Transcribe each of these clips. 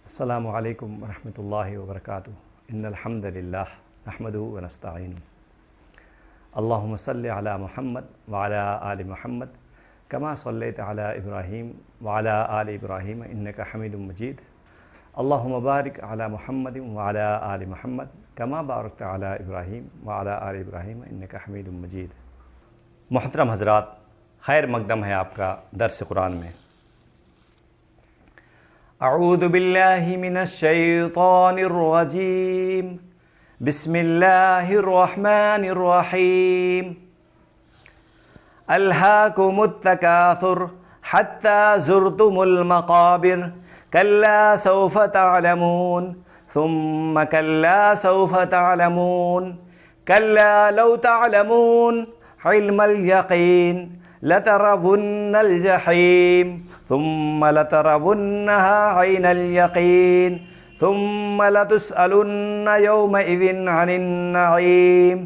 السلام علیکم ورحمۃ اللہ وبرکاتہ ان الحمد للہ نحمدہ ونستعینہ اللہم صلی علی محمد وعلی آل محمد کما صلیت علی ابراہیم وعلی آل ابراہیم انک حمید مجید اللہم بارک علی محمد وعلی آل محمد کما بارکت علی ابراہیم وعلی آل ابراہیم انک حمید مجید۔ محترم حضرات، خیر مقدم ہے آپ کا درس قرآن میں۔ اعوذ باللہ من الشیطان الرجیم، بسم اللہ الرحمن الرحیم۔ الہاکم التکاثر حتی زرتم المقابر کلا سوف تعلمون ثم کلا سوف تعلمون کلا لو تعلمون علم الیقین لترون الجحیم ثم لترونها عین الیقین ثم لتسألن یومئذ عن النعیم۔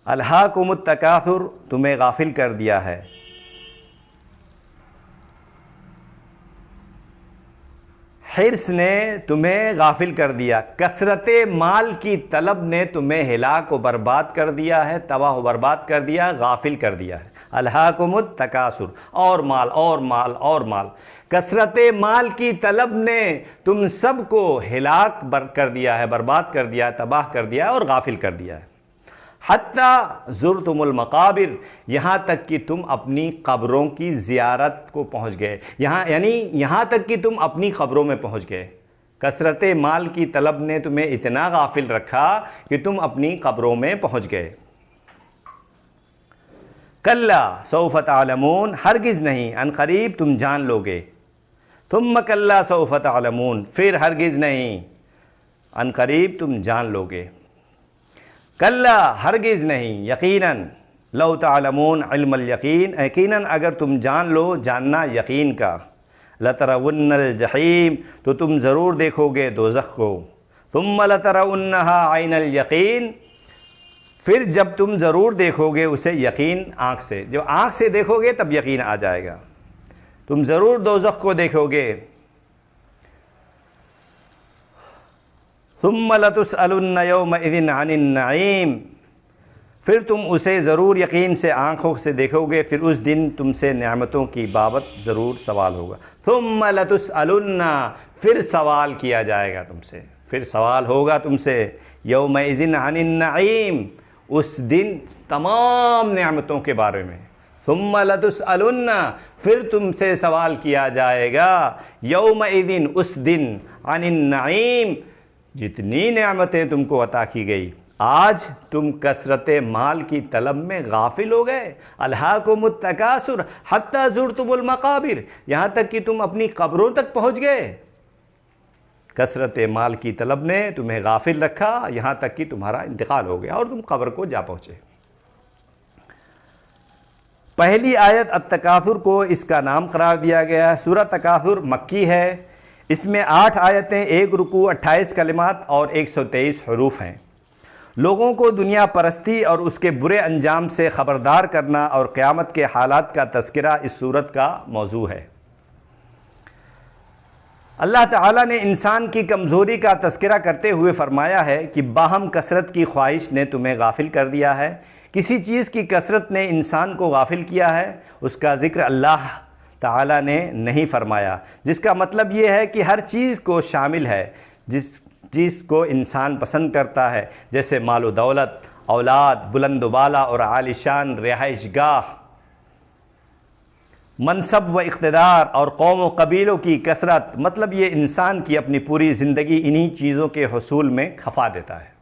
الہاکم التکاثر، تمہیں غافل کر دیا ہے۔ حرص نے تمہیں غافل کر دیا، کثرت مال کی طلب نے تمہیں ہلاک و برباد کر دیا ہے، تباہ و برباد کر دیا، غافل کر دیا ہے۔ الہاکم التکاثر، اور مال اور مال اور مال، کثرت مال کی طلب نے تم سب کو ہلاک کر دیا ہے، برباد کر دیا ہے، تباہ کر دیا ہے اور غافل کر دیا ہے۔ حتی زرتم المقابر، یہاں تک کہ تم اپنی قبروں کی زیارت کو پہنچ گئے، یہاں تک کہ تم اپنی قبروں میں پہنچ گئے۔ کثرت مال کی طلب نے تمہیں اتنا غافل رکھا کہ تم اپنی قبروں میں پہنچ گئے۔ کلا سوف تعلمون، ہرگز نہیں، ان قریب تم جان لوگے۔ ثم کلا سوف تعلمون، پھر ہرگز نہیں، ان قریب تم جان لوگے۔ کلا، ہرگز نہیں، یقیناً، لو تعلمون علم الیقین، یقیناً اگر تم جان لو جاننا یقین کا، لترون الجحیم، تو تم ضرور دیکھو گے دوزخ کو، ثم لترونها عین الیقین، پھر جب تم ضرور دیکھو گے اسے یقین آنکھ سے، جب آنکھ سے دیکھو گے تب یقین آ جائے گا، تم ضرور دوزخ کو دیکھو گے۔ ثم لتسألن یومئذ عن النعیم، پھر تم اسے ضرور یقین سے آنکھوں سے دیکھو گے، پھر اس دن تم سے نعمتوں کی بابت ضرور سوال ہوگا۔ ثم لتسألن، پھر سوال کیا جائے گا تم سے، پھر سوال ہوگا تم سے، یومئذ عن النعیم، اس دن تمام نعمتوں کے بارے میں۔ ثم لتسألن، پھر تم سے سوال کیا جائے گا، یومئذ، اس دن، عن النعیم، جتنی نعمتیں تم کو عطا کی گئی۔ آج تم کثرت مال کی طلب میں غافل ہو گئے۔ الہاکم التکاثر حتی زرتم المقابر، یہاں تک کہ تم اپنی قبروں تک پہنچ گئے۔ کثرت مال کی طلب نے تمہیں غافل رکھا، یہاں تک کہ تمہارا انتقال ہو گیا اور تم قبر کو جا پہنچے۔ پہلی آیت التکاثر کو اس کا نام قرار دیا گیا ہے۔ سورہ تکاثر مکی ہے، اس میں 8 آیتیں، 1 رکوع، 28 کلمات اور 123 حروف ہیں۔ لوگوں کو دنیا پرستی اور اس کے برے انجام سے خبردار کرنا اور قیامت کے حالات کا تذکرہ اس سورت کا موضوع ہے۔ اللہ تعالیٰ نے انسان کی کمزوری کا تذکرہ کرتے ہوئے فرمایا ہے کہ باہم کثرت کی خواہش نے تمہیں غافل کر دیا ہے۔ کسی چیز کی کثرت نے انسان کو غافل کیا ہے، اس کا ذکر اللہ تعالیٰ نے نہیں فرمایا، جس کا مطلب یہ ہے کہ ہر چیز کو شامل ہے جس چیز کو انسان پسند کرتا ہے، جیسے مال و دولت، اولاد، بلند و بالا اور عالی شان رہائش گاہ، منصب و اقتدار اور قوم و قبیلوں کی کثرت، مطلب یہ انسان کی اپنی پوری زندگی انہی چیزوں کے حصول میں کھپا دیتا ہے،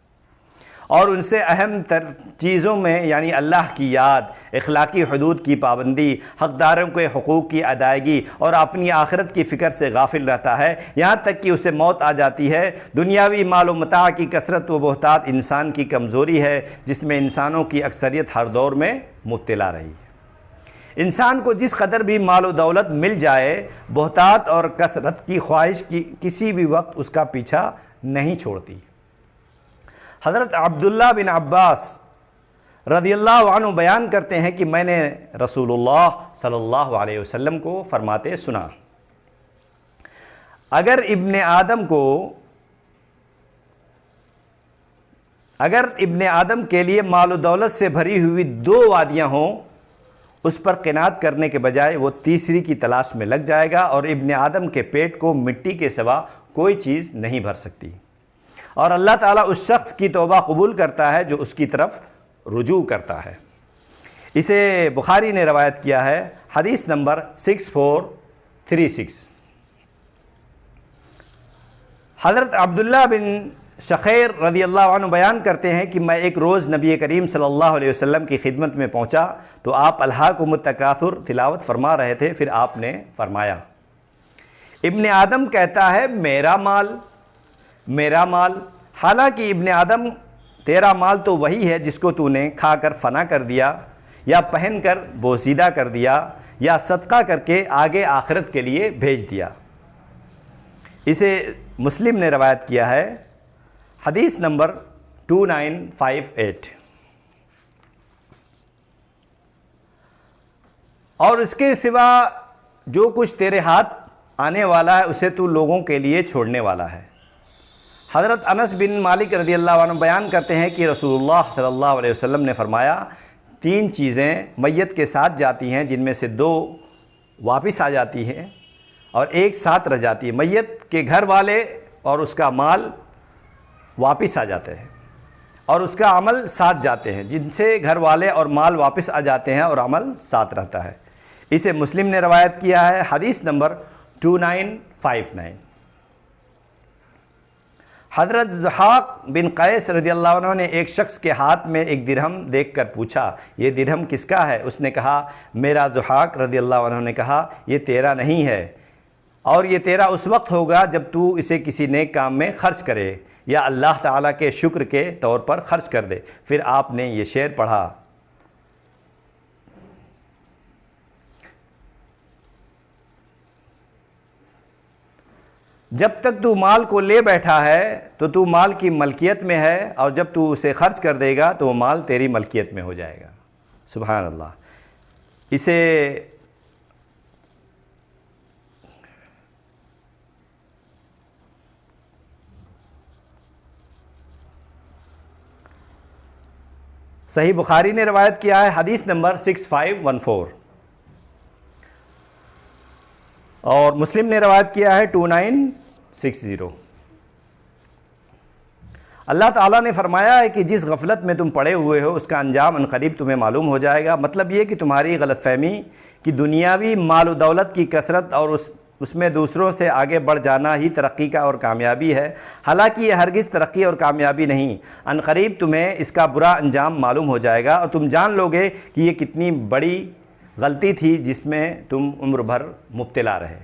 اور ان سے اہم تر چیزوں میں یعنی اللہ کی یاد، اخلاقی حدود کی پابندی، حقداروں کے حقوق کی ادائیگی اور اپنی آخرت کی فکر سے غافل رہتا ہے، یہاں تک کہ اسے موت آ جاتی ہے۔ دنیاوی مال و متاع کی کثرت و بہتات انسان کی کمزوری ہے، جس میں انسانوں کی اکثریت ہر دور میں مبتلا رہی ہے۔ انسان کو جس قدر بھی مال و دولت مل جائے، بہتات اور کثرت کی خواہش کی کسی بھی وقت اس کا پیچھا نہیں چھوڑتی۔ حضرت عبداللہ بن عباس رضی اللہ عنہ بیان کرتے ہیں کہ میں نے رسول اللہ صلی اللہ علیہ وسلم کو فرماتے سنا، اگر ابن آدم کے لیے مال و دولت سے بھری ہوئی 2 وادیاں ہوں، اس پر قناعت کرنے کے بجائے وہ تیسری کی تلاش میں لگ جائے گا، اور ابن آدم کے پیٹ کو مٹی کے سوا کوئی چیز نہیں بھر سکتی، اور اللہ تعالیٰ اس شخص کی توبہ قبول کرتا ہے جو اس کی طرف رجوع کرتا ہے۔ اسے بخاری نے روایت کیا ہے، حدیث نمبر 6436۔ حضرت عبداللہ بن شخیر رضی اللہ عنہ بیان کرتے ہیں کہ میں ایک روز نبی کریم صلی اللہ علیہ وسلم کی خدمت میں پہنچا تو آپ الہاکم التکاثر تلاوت فرما رہے تھے، پھر آپ نے فرمایا، ابن آدم کہتا ہے میرا مال میرا مال، حالانکہ ابن آدم تیرا مال تو وہی ہے جس کو تو نے کھا کر فنا کر دیا، یا پہن کر بوسیدہ کر دیا، یا صدقہ کر کے آگے آخرت کے لیے بھیج دیا۔ اسے مسلم نے روایت کیا ہے، حدیث نمبر 2958۔ اور اس کے سوا جو کچھ تیرے ہاتھ آنے والا ہے اسے تو لوگوں کے لیے چھوڑنے والا ہے۔ حضرت انس بن مالک رضی اللہ عنہ بیان کرتے ہیں کہ رسول اللہ صلی اللہ علیہ وسلم نے فرمایا، 3 چیزیں میت کے ساتھ جاتی ہیں، جن میں سے 2 واپس آ جاتی ہیں اور 1 ساتھ رہ جاتی ہے۔ میت کے گھر والے اور اس کا مال واپس آ جاتے ہیں، اور اس کا عمل ساتھ جاتے ہیں، جن سے گھر والے اور مال واپس آ جاتے ہیں اور عمل ساتھ رہتا ہے۔ اسے مسلم نے روایت کیا ہے، حدیث نمبر 2959۔ حضرت ضحاک بن قیس رضی اللہ عنہ نے ایک شخص کے ہاتھ میں ایک درہم دیکھ کر پوچھا، یہ درہم کس کا ہے؟ اس نے کہا، میرا۔ ضحاک رضی اللہ عنہ نے کہا، یہ تیرا نہیں ہے، اور یہ تیرا اس وقت ہوگا جب تو اسے کسی نیک کام میں خرچ کرے یا اللہ تعالیٰ کے شکر کے طور پر خرچ کر دے۔ پھر آپ نے یہ شعر پڑھا، جب تک تو مال کو لے بیٹھا ہے تو تو مال کی ملکیت میں ہے، اور جب تو اسے خرچ کر دے گا تو وہ مال تیری ملکیت میں ہو جائے گا۔ سبحان اللہ۔ اسے صحیح بخاری نے روایت کیا ہے، حدیث نمبر 6514، اور مسلم نے روایت کیا ہے 2960۔ اللہ تعالیٰ نے فرمایا ہے کہ جس غفلت میں تم پڑے ہوئے ہو اس کا انجام عنقریب تمہیں معلوم ہو جائے گا۔ مطلب یہ کہ تمہاری غلط فہمی کہ دنیاوی مال و دولت کی کثرت اور اس میں دوسروں سے آگے بڑھ جانا ہی ترقی کا اور کامیابی ہے، حالانکہ یہ ہرگز ترقی اور کامیابی نہیں۔ عنقریب تمہیں اس کا برا انجام معلوم ہو جائے گا، اور تم جان لو گے کہ یہ کتنی بڑی غلطی تھی جس میں تم عمر بھر مبتلا رہے۔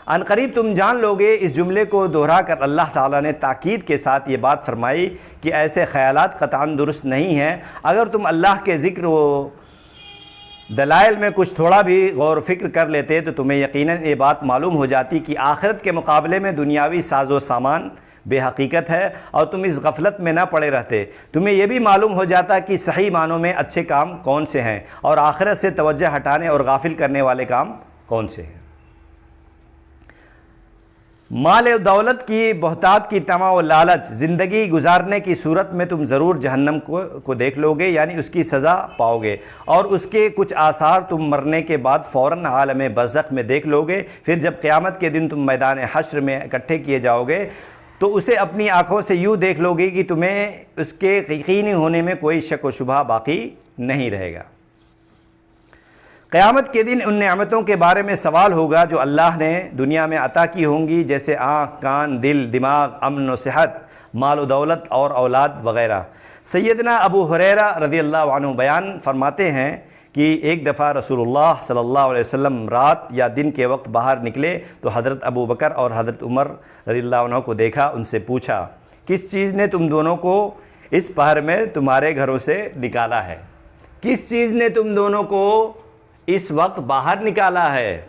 عنقریب تم جان لو گے۔ اس جملے کو دہرا کر اللہ تعالیٰ نے تاکید کے ساتھ یہ بات فرمائی کہ ایسے خیالات قطعاً درست نہیں ہیں۔ اگر تم اللہ کے ذکر و دلائل میں کچھ تھوڑا بھی غور و فکر کر لیتے تو تمہیں یقیناً یہ بات معلوم ہو جاتی کہ آخرت کے مقابلے میں دنیاوی ساز و سامان بے حقیقت ہے، اور تم اس غفلت میں نہ پڑے رہتے۔ تمہیں یہ بھی معلوم ہو جاتا کہ صحیح معنوں میں اچھے کام کون سے ہیں، اور آخرت سے توجہ ہٹانے اور غافل کرنے والے کام کون سے ہیں۔ مال و دولت کی بہتات کی طمع و لالچ زندگی گزارنے کی صورت میں تم ضرور جہنم کو دیکھ لو گے، یعنی اس کی سزا پاؤ گے، اور اس کے کچھ آثار تم مرنے کے بعد فوراً عالم برزخ میں دیکھ لو گے۔ پھر جب قیامت کے دن تم میدان حشر میں اکٹھے کیے جاؤ گے تو اسے اپنی آنکھوں سے یوں دیکھ لو گے کہ تمہیں اس کے یقینی ہونے میں کوئی شک و شبہ باقی نہیں رہے گا۔ قیامت کے دن ان نعمتوں کے بارے میں سوال ہوگا جو اللہ نے دنیا میں عطا کی ہوں گی، جیسے آنکھ، کان، دل، دماغ، امن و صحت، مال و دولت اور اولاد وغیرہ۔ سیدنا ابو ہریرہ رضی اللہ عنہ بیان فرماتے ہیں کہ ایک دفعہ رسول اللہ صلی اللہ علیہ وسلم رات یا دن کے وقت باہر نکلے تو حضرت ابو بکر اور حضرت عمر رضی اللہ عنہ کو دیکھا۔ ان سے پوچھا، کس چیز نے تم دونوں کو اس پہر میں تمہارے گھروں سے نکالا ہے؟ کس چیز نے تم دونوں کو اس وقت باہر نکالا ہے؟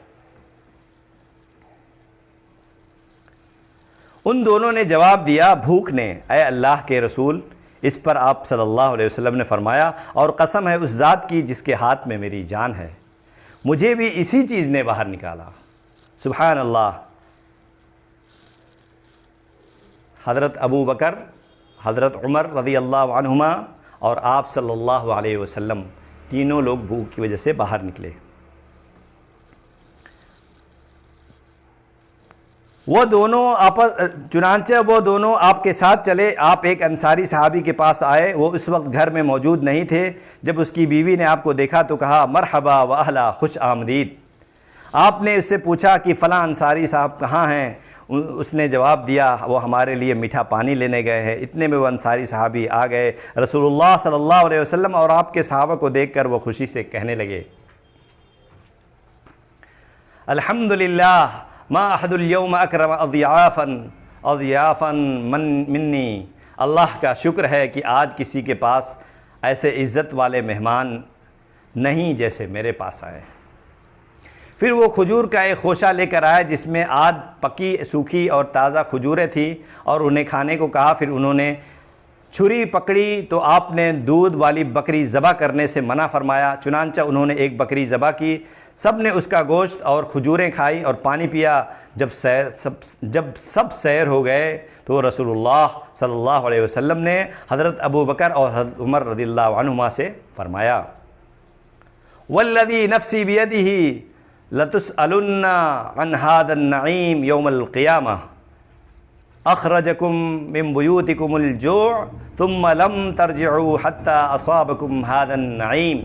ان دونوں نے جواب دیا، بھوک نے۔ اے اللہ کے رسول، اس پر آپ صلی اللہ علیہ وسلم نے فرمایا اور قسم ہے اس ذات کی جس کے ہاتھ میں میری جان ہے، مجھے بھی اسی چیز نے باہر نکالا۔ سبحان اللہ۔ حضرت ابو بکر، حضرت عمر رضی اللہ عنہما اور آپ صلی اللہ علیہ وسلم تینوں لوگ بھوک کی وجہ سے باہر نکلے۔ چنانچہ وہ دونوں آپ کے ساتھ چلے۔ آپ ایک انصاری صحابی کے پاس آئے، وہ اس وقت گھر میں موجود نہیں تھے۔ جب اس کی بیوی نے آپ کو دیکھا تو کہا مرحبا و اہلا، خوش آمدید۔ آپ نے اس سے پوچھا کہ فلاں انصاری صاحب کہاں ہیں؟ اس نے جواب دیا وہ ہمارے لیے میٹھا پانی لینے گئے ہیں۔ اتنے میں وہ انصاری صحابی آ گئے۔ رسول اللہ صلی اللہ علیہ وسلم اور آپ کے صحابہ کو دیکھ کر وہ خوشی سے کہنے لگے الحمدللہ ما احد اليوم اکرم اضیافا منی، اللہ کا شکر ہے کہ آج کسی کے پاس ایسے عزت والے مہمان نہیں جیسے میرے پاس آئے۔ پھر وہ کھجور کا ایک خوشہ لے کر آئے جس میں آدھ پکی سوکھی اور تازہ کھجوریں تھیں اور انہیں کھانے کو کہا۔ پھر انہوں نے چھری پکڑی تو آپ نے دودھ والی بکری ذبح کرنے سے منع فرمایا۔ چنانچہ انہوں نے ایک بکری ذبح کی، سب نے اس کا گوشت اور کھجوریں کھائی اور پانی پیا۔ جب سب سیر ہو گئے تو رسول اللہ صلی اللہ علیہ وسلم نے حضرت ابو بکر اور حضرت عمر رضی اللہ عنہما سے فرمایا والذی نفسی بیدہ لَتُسْأَلُنَّ عَنْ هَذَا النَّعِيمِ يَوْمَ الْقِيَامَةِ أَخْرَجَكُم مِّن بُيُوتِكُمُ الْجُوعُ ثُمَّ لَمْ تَرْجِعُوا حَتَّى أَصَابَكُمْ هَذَا النَّعِيمِ۔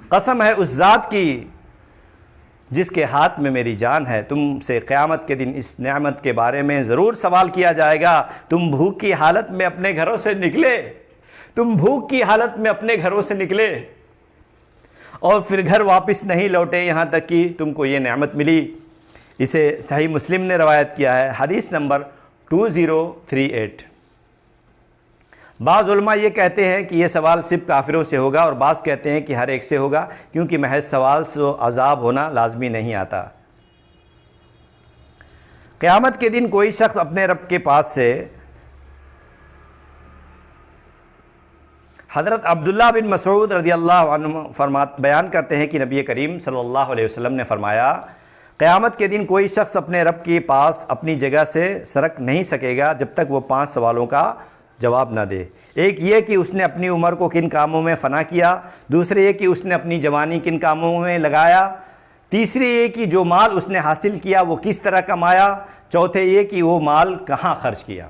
قسم ہے اس ذات کی جس کے ہاتھ میں میری جان ہے، تم سے قیامت کے دن اس نعمت کے بارے میں ضرور سوال کیا جائے گا۔ تم بھوک کی حالت میں اپنے گھروں سے نکلے، اور پھر گھر واپس نہیں لوٹے یہاں تک کہ تم کو یہ نعمت ملی۔ اسے صحیح مسلم نے روایت کیا ہے، حدیث نمبر 2038۔ بعض علماء یہ کہتے ہیں کہ یہ سوال صرف کافروں سے ہوگا، اور بعض کہتے ہیں کہ ہر ایک سے ہوگا، کیونکہ محض سوال سے عذاب ہونا لازمی نہیں آتا۔ قیامت کے دن کوئی شخص اپنے رب کے پاس سے، حضرت عبداللہ بن مسعود رضی اللہ عنہ بیان کرتے ہیں کہ نبی کریم صلی اللہ علیہ وسلم نے فرمایا قیامت کے دن کوئی شخص اپنے رب کے پاس اپنی جگہ سے سرک نہیں سکے گا جب تک وہ 5 سوالوں کا جواب نہ دے۔ ایک یہ کہ اس نے اپنی عمر کو کن کاموں میں فنا کیا، دوسرے یہ کہ اس نے اپنی جوانی کن کاموں میں لگایا، تیسری یہ کہ جو مال اس نے حاصل کیا وہ کس طرح کمایا، چوتھے یہ کہ وہ مال کہاں خرچ کیا،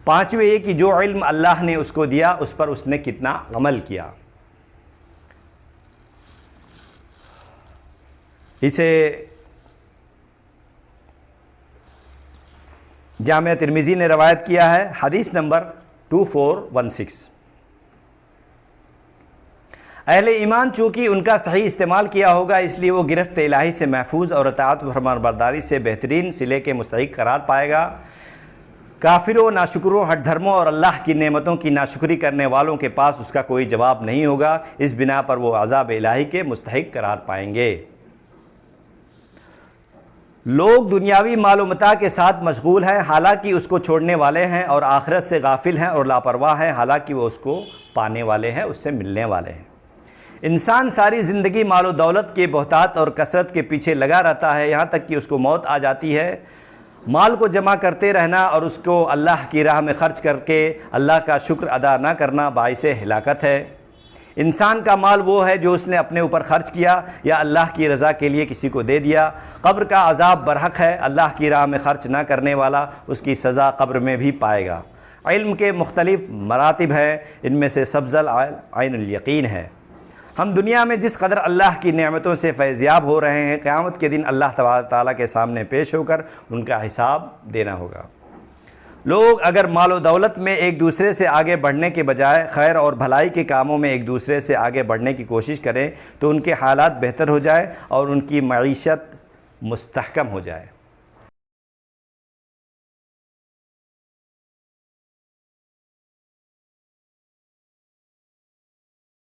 پانچویں یہ کہ جو علم اللہ نے اس کو دیا اس پر اس نے کتنا عمل کیا۔ اسے جامعہ ترمذی نے روایت کیا ہے، حدیث نمبر 2416۔ اہل ایمان چونکہ ان کا صحیح استعمال کیا ہوگا اس لیے وہ گرفت الہی سے محفوظ اور اطاعت و فرمانبرداری سے بہترین صلے کے مستحق قرار پائے گا۔ کافروں، ناشکروں، ہٹ دھرموں اور اللہ کی نعمتوں کی ناشکری کرنے والوں کے پاس اس کا کوئی جواب نہیں ہوگا، اس بنا پر وہ عذاب الہی کے مستحق قرار پائیں گے۔ لوگ دنیاوی مال و متاع کے ساتھ مشغول ہیں حالانکہ اس کو چھوڑنے والے ہیں، اور آخرت سے غافل ہیں اور لاپرواہ ہیں حالانکہ وہ اس کو پانے والے ہیں، اس سے ملنے والے ہیں۔ انسان ساری زندگی مال و دولت کے بہتات اور کثرت کے پیچھے لگا رہتا ہے یہاں تک کہ اس کو موت آ جاتی ہے۔ مال کو جمع کرتے رہنا اور اس کو اللہ کی راہ میں خرچ کر کے اللہ کا شکر ادا نہ کرنا باعث ہلاکت ہے۔ انسان کا مال وہ ہے جو اس نے اپنے اوپر خرچ کیا یا اللہ کی رضا کے لیے کسی کو دے دیا۔ قبر کا عذاب برحق ہے، اللہ کی راہ میں خرچ نہ کرنے والا اس کی سزا قبر میں بھی پائے گا۔ علم کے مختلف مراتب ہیں، ان میں سے سبزل عین الیقین ہے۔ ہم دنیا میں جس قدر اللہ کی نعمتوں سے فیضیاب ہو رہے ہیں، قیامت کے دن اللہ تبارک تعالیٰ کے سامنے پیش ہو کر ان کا حساب دینا ہوگا۔ لوگ اگر مال و دولت میں ایک دوسرے سے آگے بڑھنے کے بجائے خیر اور بھلائی کے کاموں میں ایک دوسرے سے آگے بڑھنے کی کوشش کریں تو ان کے حالات بہتر ہو جائے اور ان کی معیشت مستحکم ہو جائے۔